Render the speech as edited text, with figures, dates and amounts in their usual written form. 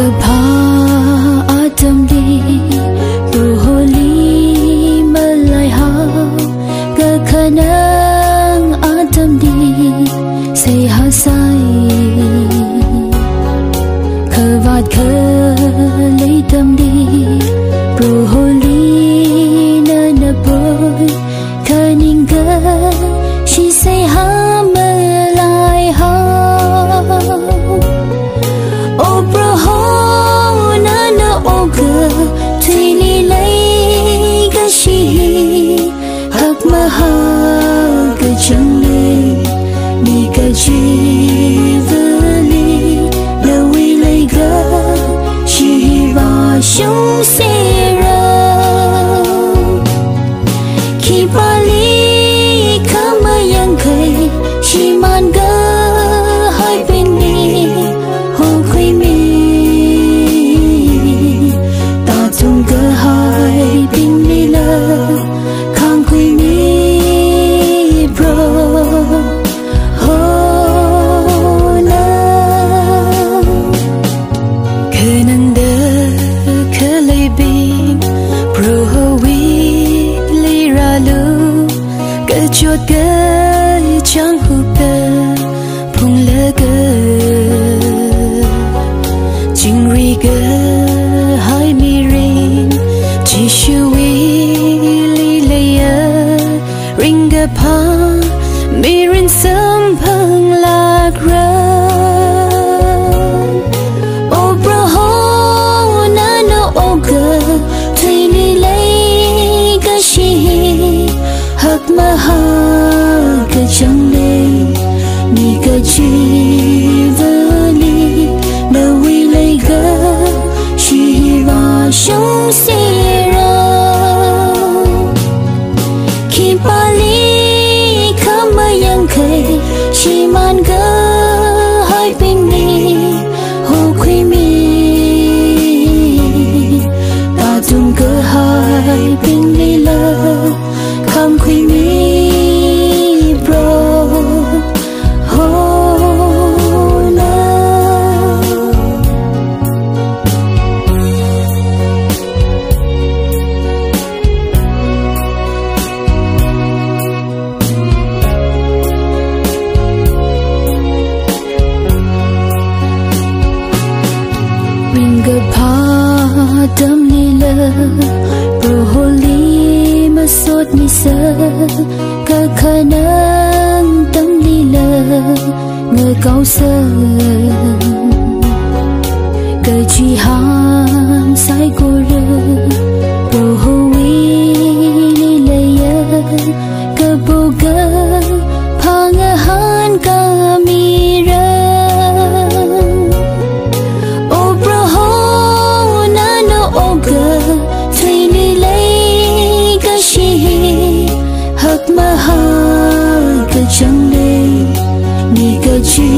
Gabha Adam di Ruholi Malay hao Gakhanang Adam di Say hasai Khavat khalay tam di Ruholi na naboy Kaninga She say ha malay hao Oh bro ho na na oga Twili lay ga shi Hak maha ga changle Ni ga jivali Lawi lay ga Shi va shung sera Ki bali kama yang kai Shi man ga hai bin ni hai bình lì lơ khang quy mi bro ho na khờ nâng đơ khờ lây bình bro ho vi lì ra lu cơ chuột cơ chẳng hụt tơ phung lơ cơ chinh ri cơ hai mi ring chỉ shui li laya ring pa mi rin sam phang lạc ra oh bro ho na no oga thay li lay ga shi hak ma ha ga chẳng lê ni ga chi vali na wi lay ga shi va shung sera Ki bali kama yang kai Shi man ga hai bin ni Ho khui mi Ta tung ga hai bin li la Kham khui mi bro Ho na Gabha dam lila Ruholi masot misa Kakhanang tam lila Ngơ cao sơ Cơ chi han sai cô rơ Ruholi lila ya Cơ bồ gơ Pa ngơ han ka mi rơ oga Twili lay ga shi Hak maha ga changle Ni ga chi